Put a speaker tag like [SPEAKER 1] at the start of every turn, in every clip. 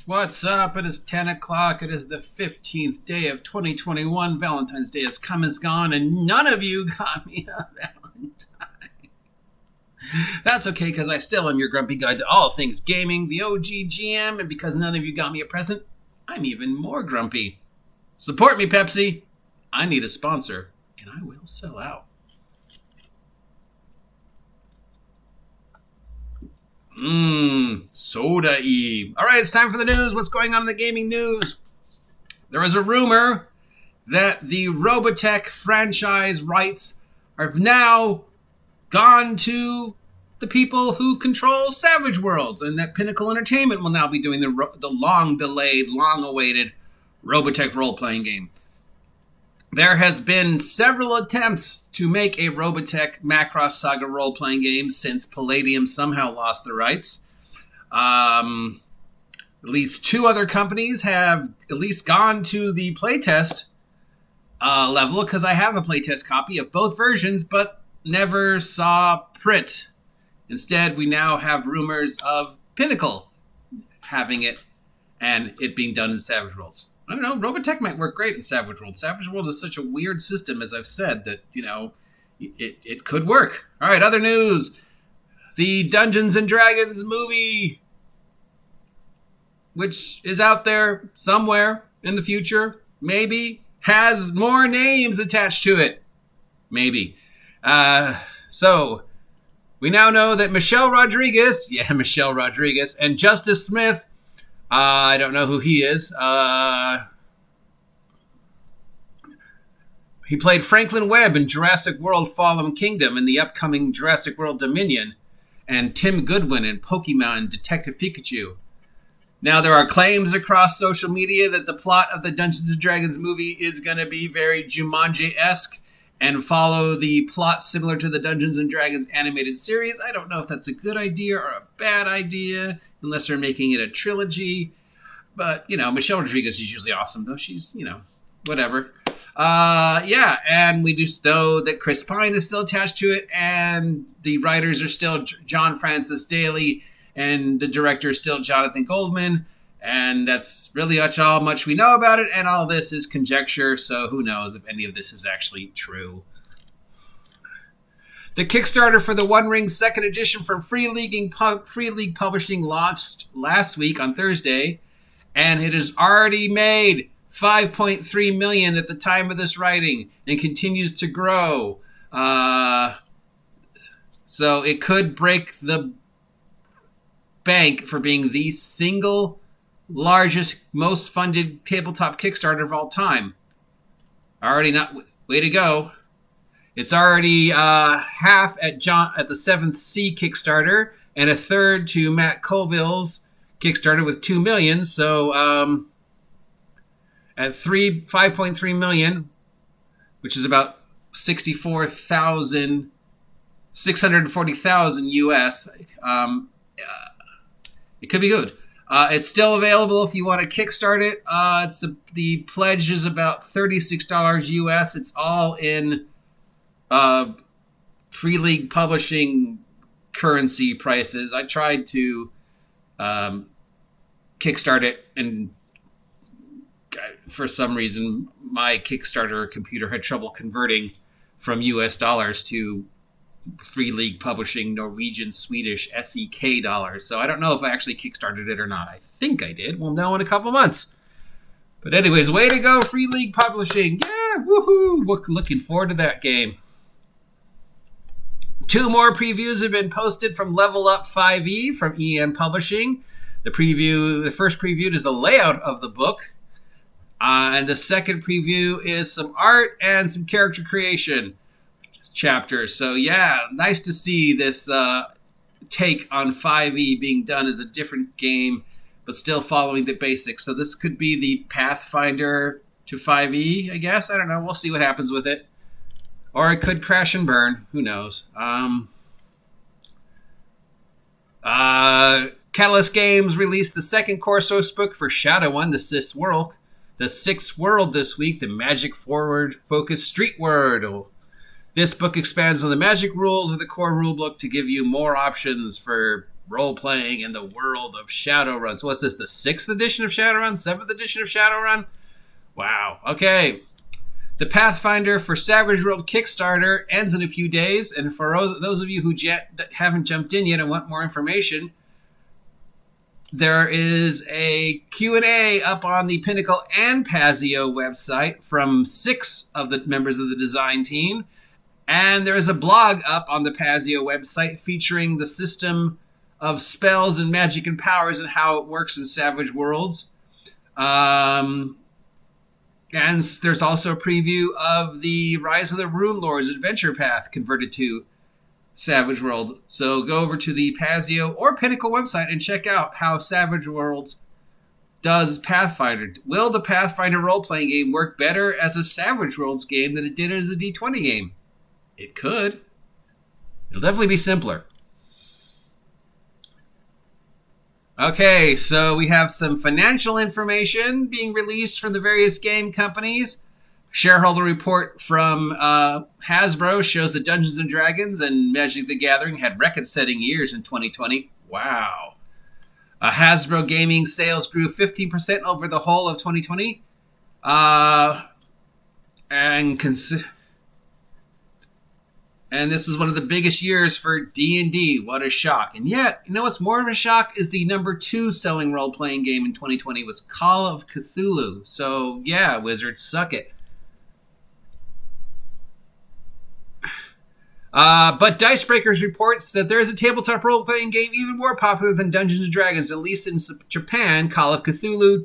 [SPEAKER 1] What's up? It is 10 o'clock. It is the 15th day of 2021. Valentine's Day has come and gone, and none of you got me a Valentine. That's okay, because I still am your grumpy guide to all things gaming, the OG GM, and because none of you got me a present, I'm even more grumpy. Support me, Pepsi. I need a sponsor, and I will sell out. Soda-y. All right, it's time for the news. What's going on in the gaming news? There is a rumor that the Robotech franchise rights have now gone to the people who control Savage Worlds, and that Pinnacle Entertainment will now be doing the long-delayed, long-awaited Robotech role-playing game. There has been several attempts to make a Robotech Macross Saga role-playing game since Palladium somehow lost the rights. At least two other companies have at least gone to the playtest level, because I have a playtest copy of both versions, but never saw print. Instead, we now have rumors of Pinnacle having it, and it being done in Savage Worlds. I don't know, Robotech might work great in Savage World. Savage World is such a weird system, as I've said, that, it could work. All right, other news. The Dungeons & Dragons movie, which is out there somewhere in the future, maybe, has more names attached to it. Maybe. So, we now know that Michelle Rodriguez, and Justice Smith, I don't know who he is. He played Franklin Webb in Jurassic World Fallen Kingdom in the upcoming Jurassic World Dominion, and Tim Goodwin in Pokemon Detective Pikachu. Now, there are claims across social media that the plot of the Dungeons & Dragons movie is going to be very Jumanji-esque and follow the plot similar to the Dungeons & Dragons animated series. I don't know if that's a good idea or a bad idea, unless they're making it a trilogy. But, Michelle Rodriguez is usually awesome, though. She's, whatever. And we just know that Chris Pine is still attached to it, and the writers are still John Francis Daly, and the director is still Jonathan Goldman, and that's really all much we know about it, and all this is conjecture, so who knows if any of this is actually true. The Kickstarter for the One Ring second edition from Free League Publishing launched last week on Thursday, and it has already made $5.3 million at the time of this writing and continues to grow. So it could break the bank for being the single largest, most funded tabletop Kickstarter of all time. Way to go. It's already half at the 7th Sea Kickstarter, and a third to Matt Colville's Kickstarter with $2 million. So at $5.3 million, which is about $640,000 US, it could be good. It's still available if you want to kickstart it. The pledge is about $36 US. It's all in Free League Publishing currency prices. I tried to kickstart it, and for some reason my Kickstarter computer had trouble converting from US dollars to Free League Publishing Norwegian, Swedish, SEK dollars. So I don't know if I actually kickstarted it or not. I think I did. We'll know in a couple months. But anyways, way to go, Free League Publishing. Yeah, woohoo. Looking forward to that game. 2 more previews have been posted from Level Up 5e from EN Publishing. The first preview is a layout of the book. And the second preview is some art and some character creation chapters. So yeah, nice to see this take on 5e being done as a different game, but still following the basics. So this could be the Pathfinder to 5e, I guess. I don't know. We'll see what happens with it. Or it could crash and burn. Who knows? Catalyst Games released the second core source book for Shadowrun, the sixth world this week, the Magic Forward Focus Street World. This book expands on the magic rules of the core rulebook to give you more options for role-playing in the world of Shadowrun. So what's this, the 6th edition of Shadowrun? 7th edition of Shadowrun? Wow. Okay. The Pathfinder for Savage World Kickstarter ends in a few days, and for those of you who haven't jumped in yet and want more information, there is a Q&A up on the Pinnacle and Pazio website from 6 of the members of the design team. And there is a blog up on the Pazio website featuring the system of spells and magic and powers and how it works in Savage Worlds. And there's also a preview of the Rise of the Rune Lords adventure path converted to Savage World. So go over to the Pazio or Pinnacle website and check out how Savage Worlds does Pathfinder. Will the Pathfinder role-playing game work better as a Savage Worlds game than it did as a D20 game? It could. It'll definitely be simpler. Okay, so we have some financial information being released from the various game companies. Shareholder report from Hasbro shows that Dungeons & Dragons and Magic the Gathering had record-setting years in 2020. Wow. Hasbro gaming sales grew 15% over the whole of 2020. And this is one of the biggest years for D&D. What a shock. And yet, you know what's more of a shock is the number 2 selling role-playing game in 2020 was Call of Cthulhu. So, yeah, Wizards, suck it. But Dicebreakers reports that there is a tabletop role-playing game even more popular than Dungeons & Dragons. At least in Japan, Call of Cthulhu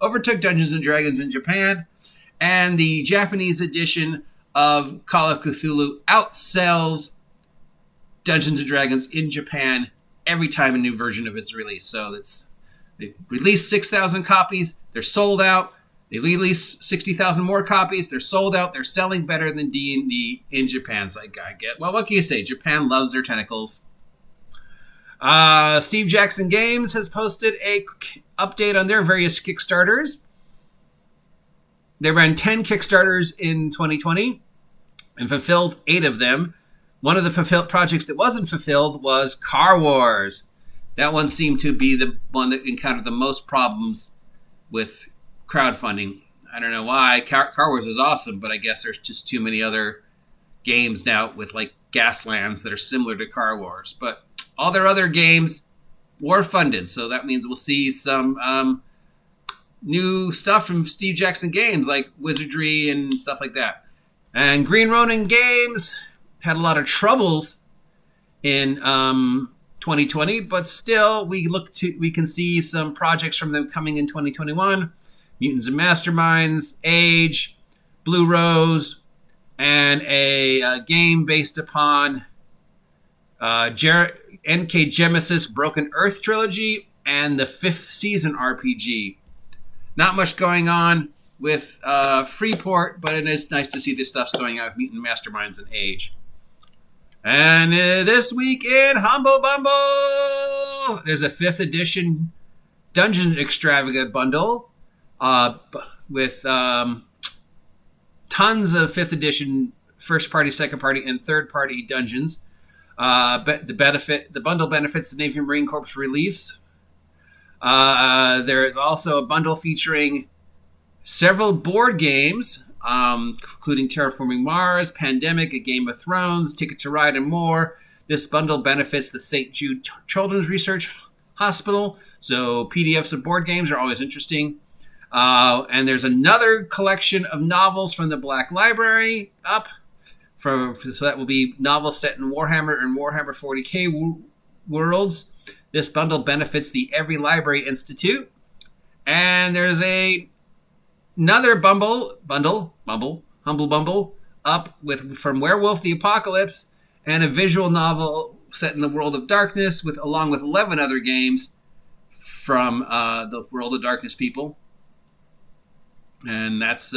[SPEAKER 1] overtook Dungeons & Dragons in Japan. And the Japanese edition of Call of Cthulhu outsells Dungeons & Dragons in Japan every time a new version of it's released. So they released 6,000 copies. They're sold out. They released 60,000 more copies. They're sold out. They're selling better than D&D in Japan. So I get. Well, what can you say? Japan loves their tentacles. Steve Jackson Games has posted a update on their various Kickstarters. They ran 10 Kickstarters in 2020 and fulfilled 8 of them. One of the fulfilled projects that wasn't fulfilled was Car Wars. That one seemed to be the one that encountered the most problems with crowdfunding. I don't know why. Car Wars is awesome, but I guess there's just too many other games now with like Gaslands that are similar to Car Wars. But all their other games were funded, so that means we'll see some new stuff from Steve Jackson Games, like Wizardry and stuff like that. And Green Ronin Games had a lot of troubles in 2020, but still we can see some projects from them coming in 2021. Mutants and Masterminds, Age, Blue Rose, and a game based upon N.K. Genesis Broken Earth trilogy and the 5th season RPG. Not much going on with Freeport, but it is nice to see this stuff's going on with Mutant Masterminds and Age. And this week in Humble Bumble, there's a 5th edition Dungeon Extravagant bundle with tons of 5th edition first party, second party, and third party dungeons. The bundle benefits the Navy Marine Corps reliefs. There is also a bundle featuring several board games, including Terraforming Mars, Pandemic, A Game of Thrones, Ticket to Ride, and more. This bundle benefits the St. Jude Children's Research Hospital, so PDFs of board games are always interesting. And there's another collection of novels from the Black Library up. So that will be novels set in Warhammer and Warhammer 40k worlds. This bundle benefits the Every Library Institute. And there's another Humble Bumble up from Werewolf the Apocalypse and a visual novel set in the World of Darkness along with 11 other games from the World of Darkness people. And that's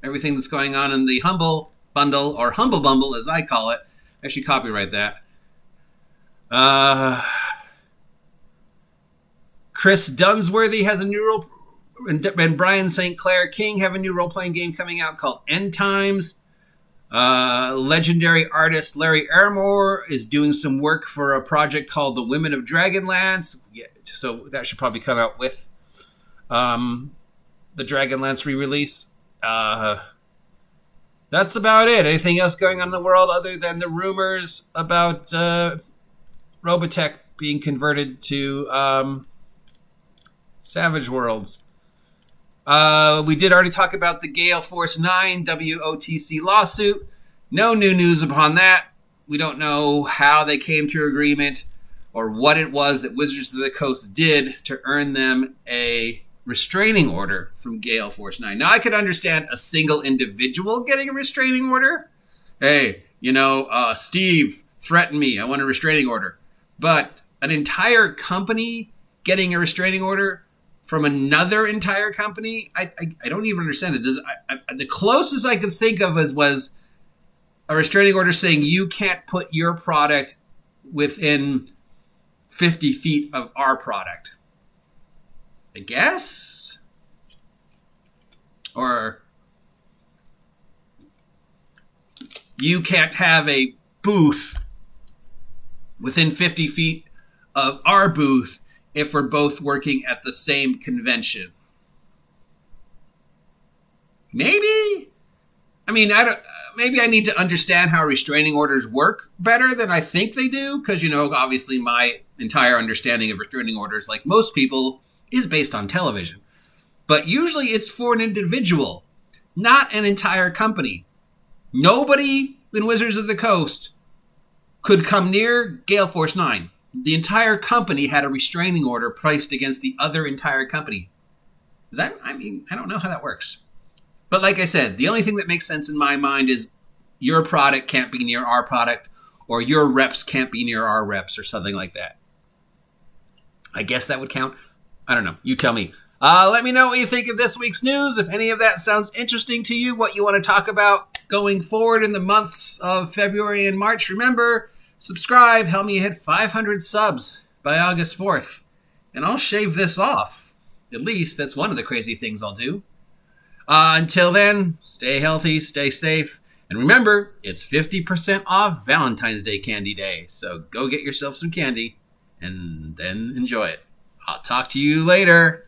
[SPEAKER 1] everything that's going on in the Humble Bundle, or Humble Bumble as I call it. I should copyright that. Chris Dunsworthy has a new and Brian St. Clair King have a new role-playing game coming out called End Times. Legendary artist Larry Aramore is doing some work for a project called The Women of Dragonlance. Yeah, so that should probably come out with the Dragonlance re-release. That's about it. Anything else going on in the world other than the rumors about Robotech being converted to Savage Worlds? We did already talk about the Gale Force 9 WOTC lawsuit. No new news upon that. We don't know how they came to agreement or what it was that Wizards of the Coast did to earn them a restraining order from Gale Force 9. Now, I could understand a single individual getting a restraining order. Hey, Steve threatened me. I want a restraining order. But an entire company getting a restraining order from another entire company, I don't even understand it. The closest I could think of was a restraining order saying you can't put your product within 50 feet of our product. I guess? Or you can't have a booth within 50 feet of our booth if we're both working at the same convention. Maybe? I mean, maybe I need to understand how restraining orders work better than I think they do, because, obviously my entire understanding of restraining orders, like most people, is based on television. But usually it's for an individual, not an entire company. Nobody in Wizards of the Coast could come near Gale Force 9. The entire company had a restraining order placed against the other entire company. I don't know how that works. But like I said, the only thing that makes sense in my mind is your product can't be near our product, or your reps can't be near our reps, or something like that. I guess that would count. I don't know. You tell me. Let me know what you think of this week's news. If any of that sounds interesting to you, what you want to talk about going forward in the months of February and March. Remember, subscribe. Help me hit 500 subs by August 4th. And I'll shave this off. At least that's one of the crazy things I'll do. Until then, stay healthy, stay safe. And remember, it's 50% off Valentine's Day Candy Day. So go get yourself some candy and then enjoy it. I'll talk to you later.